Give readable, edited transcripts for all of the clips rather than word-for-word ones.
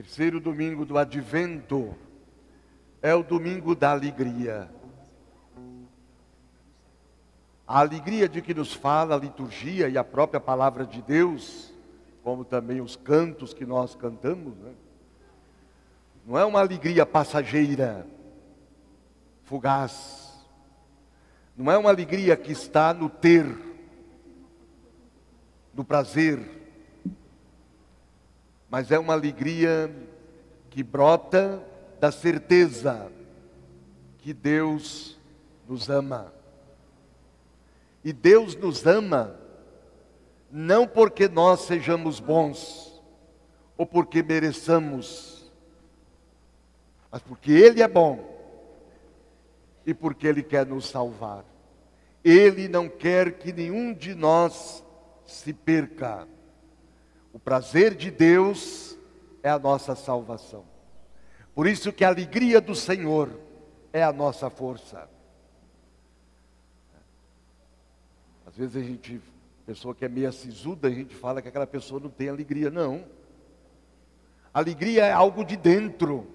terceiro domingo do Advento é o domingo da alegria. A alegria de que nos fala a liturgia e a própria palavra de Deus, como também os cantos que nós cantamos, né? Não é uma alegria passageira, fugaz. Não é uma alegria que está no ter, no prazer, mas é uma alegria que brota da certeza que Deus nos ama. E Deus nos ama não porque nós sejamos bons ou porque mereçamos, mas porque Ele é bom e porque Ele quer nos salvar. Ele não quer que nenhum de nós se perca. O prazer de Deus é a nossa salvação. Por isso que a alegria do Senhor é a nossa força. Às vezes pessoa que é meio sisuda, a gente fala que aquela pessoa não tem alegria. Não. Alegria é algo de dentro.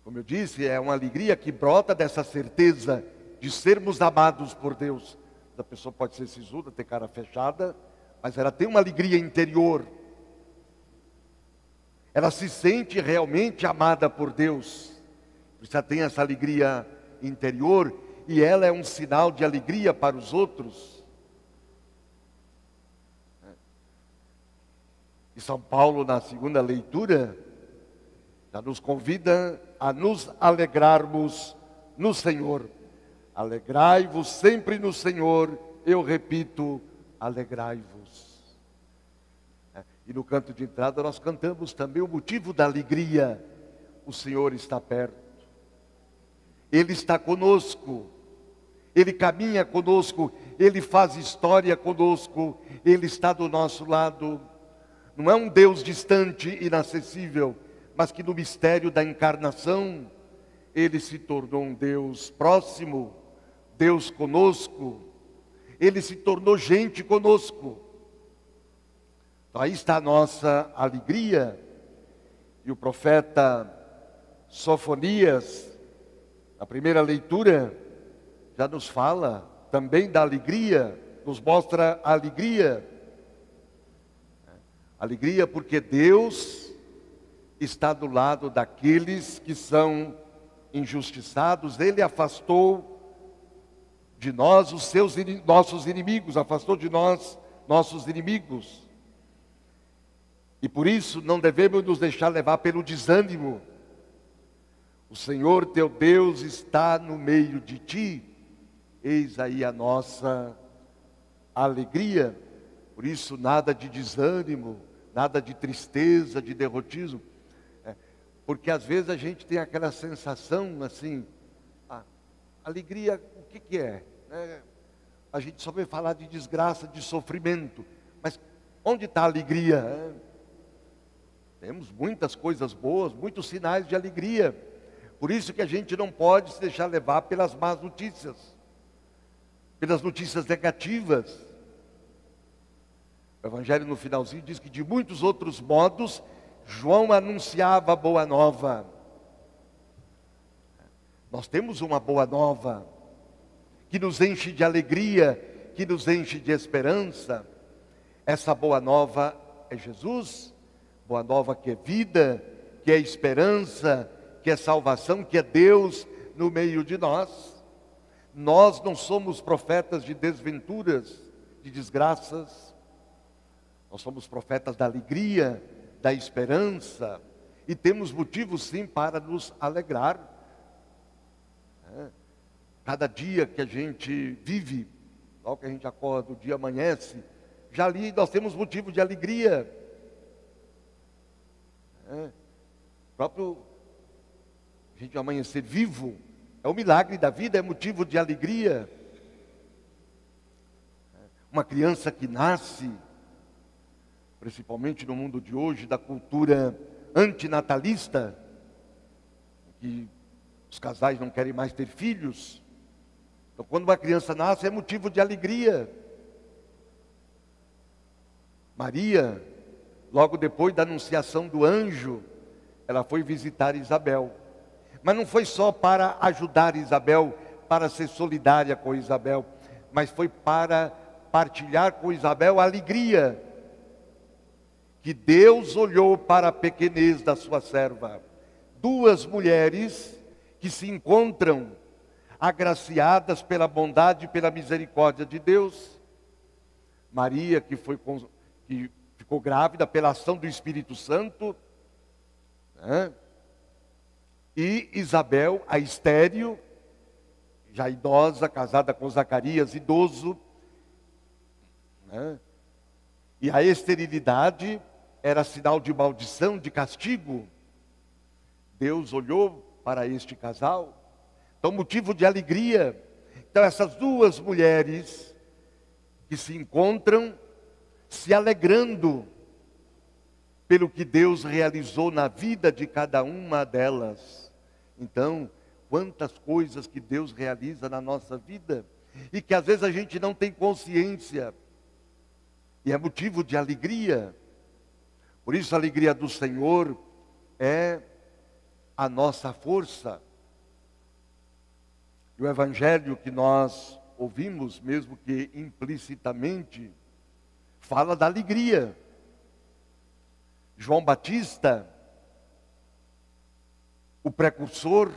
Como eu disse, é uma alegria que brota dessa certeza de sermos amados por Deus. A pessoa pode ser sisuda, ter cara fechada, mas ela tem uma alegria interior. Ela se sente realmente amada por Deus. Ela tem essa alegria interior e ela é um sinal de alegria para os outros. E São Paulo, na segunda leitura, já nos convida a nos alegrarmos no Senhor. Alegrai-vos sempre no Senhor, eu repito, alegrai-vos. E no canto de entrada nós cantamos também o motivo da alegria. O Senhor está perto. Ele está conosco. Ele caminha conosco. Ele faz história conosco. Ele está do nosso lado. Não é um Deus distante, inacessível, mas que no mistério da encarnação, Ele se tornou um Deus próximo, Deus conosco. Ele se tornou gente conosco. Então, aí está a nossa alegria. E o profeta Sofonias, na primeira leitura, já nos fala também da alegria, nos mostra a alegria. Alegria porque Deus está do lado daqueles que são injustiçados. Ele afastou de nós nossos inimigos, afastou de nós nossos inimigos. E por isso não devemos nos deixar levar pelo desânimo. O Senhor teu Deus está no meio de ti. Eis aí a nossa alegria. Por isso nada de desânimo, nada de tristeza, de derrotismo. Porque às vezes a gente tem aquela sensação assim, alegria, o que é? A gente só vê falar de desgraça, de sofrimento. Mas onde está a alegria? Temos muitas coisas boas, muitos sinais de alegria. Por isso que a gente não pode se deixar levar pelas más notícias, pelas notícias negativas. O Evangelho no finalzinho diz que de muitos outros modos, João anunciava a boa nova. Nós temos uma boa nova, que nos enche de alegria, que nos enche de esperança. Essa boa nova é Jesus. Boa nova que é vida, que é esperança, que é salvação, que é Deus no meio de nós. Nós não somos profetas de desventuras, de desgraças. Nós somos profetas da alegria, da esperança. E temos motivos sim para nos alegrar. Cada dia que a gente vive, logo que a gente acorda, o dia amanhece, já ali nós temos motivo de alegria. O próprio a gente amanhecer vivo é um milagre da vida, é motivo de alegria. Uma criança que nasce, principalmente no mundo de hoje, da cultura antinatalista, que os casais não querem mais ter filhos. Então, quando uma criança nasce, é motivo de alegria. Maria, logo depois da anunciação do anjo, ela foi visitar Isabel. Mas não foi só para ajudar Isabel, para ser solidária com Isabel, mas foi para partilhar com Isabel a alegria que Deus olhou para a pequenez da sua serva. Duas mulheres que se encontram agraciadas pela bondade e pela misericórdia de Deus. Maria, que ficou grávida pela ação do Espírito Santo, né? E Isabel, a estéril, já idosa, casada com Zacarias, idoso, né? E a esterilidade era sinal de maldição, de castigo. Deus olhou para este casal, então motivo de alegria. Então essas duas mulheres que se encontram se alegrando pelo que Deus realizou na vida de cada uma delas. Então, quantas coisas que Deus realiza na nossa vida e que às vezes a gente não tem consciência, e é motivo de alegria. Por isso a alegria do Senhor é a nossa força. E o evangelho que nós ouvimos, mesmo que implicitamente, fala da alegria. João Batista, o precursor,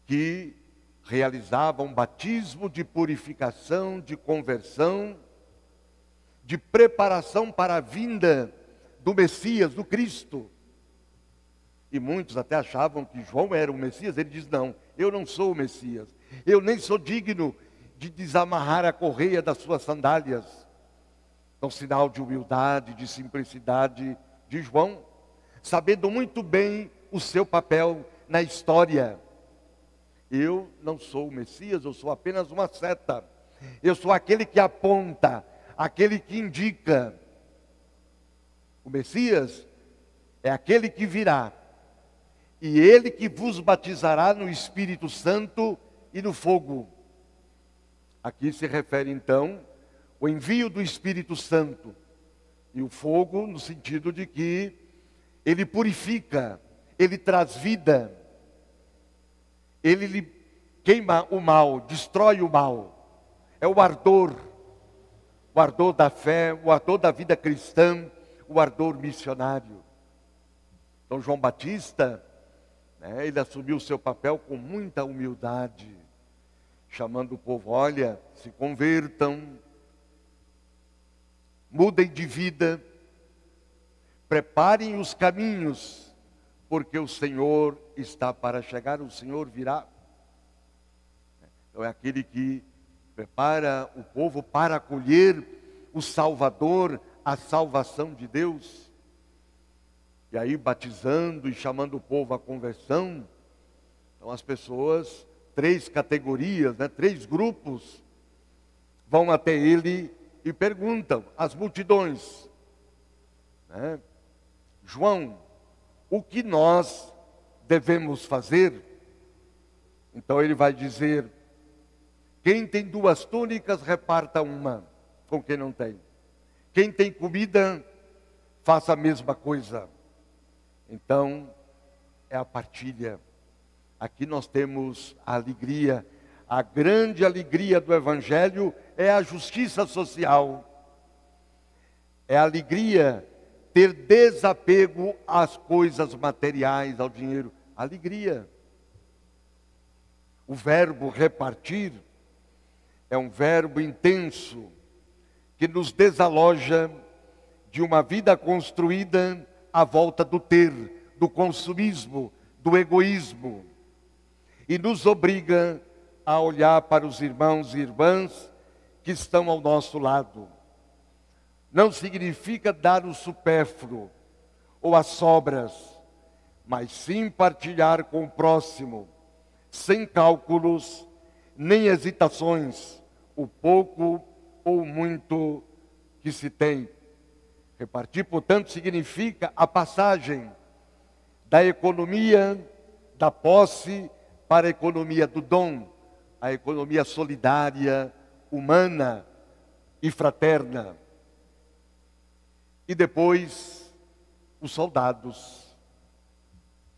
que realizava um batismo de purificação, de conversão, de preparação para a vinda do Messias, do Cristo. E muitos até achavam que João era o Messias. Ele diz: não, eu não sou o Messias. Eu nem sou digno de desamarrar a correia das suas sandálias. Então, sinal de humildade, de simplicidade de João, sabendo muito bem o seu papel na história. Eu não sou o Messias, eu sou apenas uma seta. Eu sou aquele que aponta, aquele que indica. O Messias é aquele que virá, e ele que vos batizará no Espírito Santo e no fogo. Aqui se refere então o envio do Espírito Santo e o fogo, no sentido de que ele purifica, ele traz vida, ele queima o mal, destrói o mal. É o ardor da fé, o ardor da vida cristã, o ardor missionário. Então João Batista, ele assumiu o seu papel com muita humildade, chamando o povo: olha, se convertam, mudem de vida, preparem os caminhos, porque o Senhor está para chegar, o Senhor virá. Então é aquele que prepara o povo para acolher o Salvador, a salvação de Deus. E aí, batizando e chamando o povo à conversão, então as pessoas, 3 categorias, 3 grupos, vão até ele e perguntam, as multidões: João, o que nós devemos fazer? Então ele vai dizer: quem tem 2 túnicas, reparta uma com quem não tem. Quem tem comida, faça a mesma coisa. Então, é a partilha. Aqui nós temos a alegria. A grande alegria do Evangelho é a justiça social. É a alegria ter desapego às coisas materiais, ao dinheiro. Alegria. O verbo repartir é um verbo intenso que nos desaloja de uma vida construída à volta do ter, do consumismo, do egoísmo, e nos obriga a olhar para os irmãos e irmãs que estão ao nosso lado. Não significa dar o supérfluo ou as sobras, mas sim partilhar com o próximo, sem cálculos nem hesitações, o pouco ou muito que se tem. Repartir, portanto, significa a passagem da economia da posse para a economia do dom, a economia solidária, humana e fraterna. E depois, os soldados,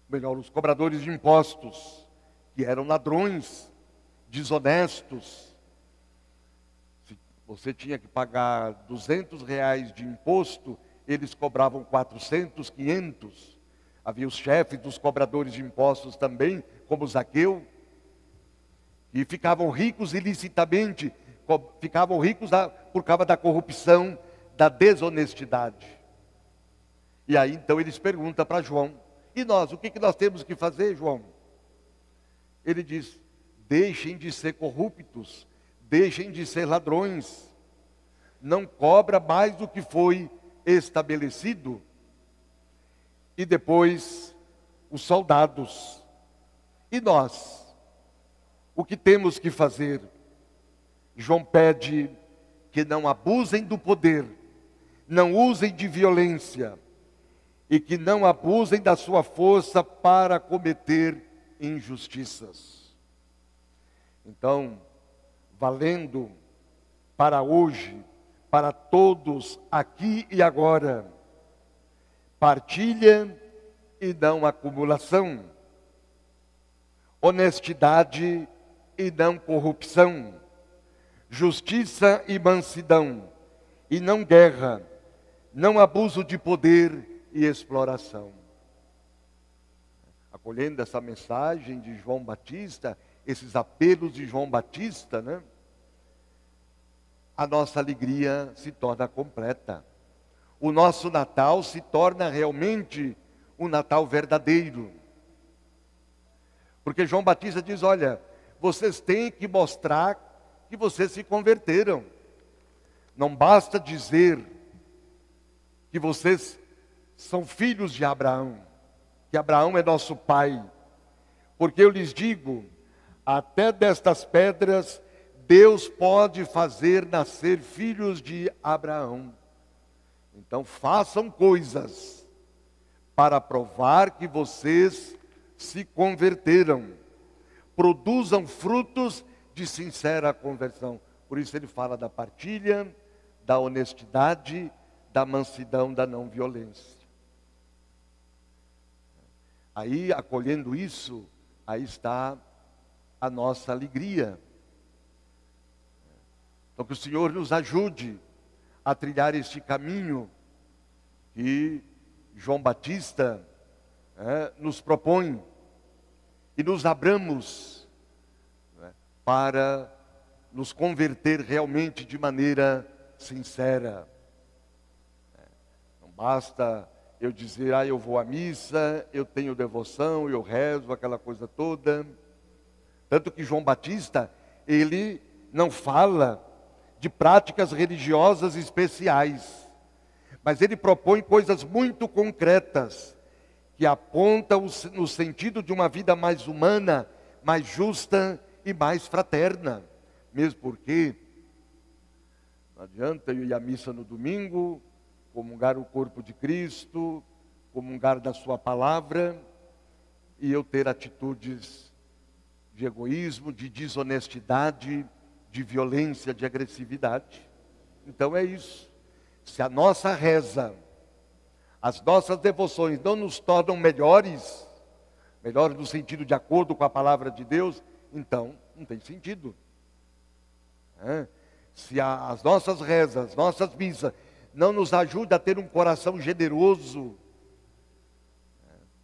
melhor, os cobradores de impostos, que eram ladrões, desonestos. Se você tinha que pagar R$ 200 de imposto, eles cobravam 400, 500. Havia os chefes dos cobradores de impostos também, como Zaqueu, e ficavam ricos ilicitamente, ficavam ricos por causa da corrupção, da desonestidade. E aí então eles perguntam para João: e nós, o que nós temos que fazer, João? Ele diz: deixem de ser corruptos, deixem de ser ladrões, não cobra mais do que foi estabelecido. E depois, os soldados: e nós, o que temos que fazer? João pede que não abusem do poder, não usem de violência, e que não abusem da sua força para cometer injustiças. Então, valendo para hoje, para todos aqui e agora, partilha e não acumulação, honestidade e não corrupção, justiça e mansidão, e não guerra, não abuso de poder e exploração. Acolhendo essa mensagem de João Batista, esses apelos de João Batista, né? A nossa alegria se torna completa. O nosso Natal se torna realmente um Natal verdadeiro. Porque João Batista diz: olha, vocês têm que mostrar que vocês se converteram. Não basta dizer que vocês são filhos de Abraão, que Abraão é nosso pai. Porque eu lhes digo, até destas pedras, Deus pode fazer nascer filhos de Abraão. Então façam coisas para provar que vocês se converteram. Produzam frutos de sincera conversão. Por isso ele fala da partilha, da honestidade, da mansidão, da não violência. Aí, acolhendo isso, aí está a nossa alegria. Então que o Senhor nos ajude a trilhar este caminho que João Batista nos propõe, e nos abramos para nos converter realmente de maneira sincera. Não basta eu dizer: eu vou à missa, eu tenho devoção, eu rezo, aquela coisa toda. Tanto que João Batista, ele não fala de práticas religiosas especiais, mas ele propõe coisas muito concretas, que apontam no sentido de uma vida mais humana, mais justa e mais fraterna. Mesmo porque não adianta eu ir à missa no domingo, comungar o corpo de Cristo, comungar da sua palavra, e eu ter atitudes de egoísmo, de desonestidade, de violência, de agressividade. Então é isso. Se a nossa reza, as nossas devoções não nos tornam melhores no sentido de acordo com a palavra de Deus, então não tem sentido. Se as nossas rezas, nossas missas, não nos ajudam a ter um coração generoso,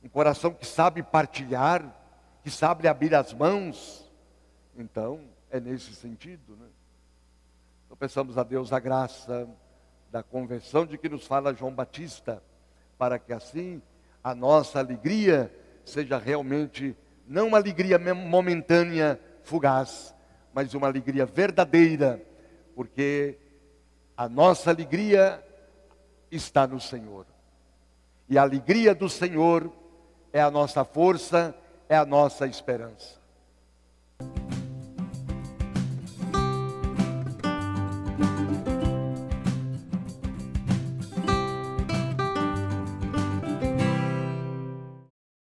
um coração que sabe partilhar, que sabe abrir as mãos, então é nesse sentido, né? Então peçamos a Deus a graça da conversão de que nos fala João Batista, para que assim a nossa alegria seja realmente não uma alegria momentânea, fugaz, mas uma alegria verdadeira, porque a nossa alegria está no Senhor. E a alegria do Senhor é a nossa força, é a nossa esperança.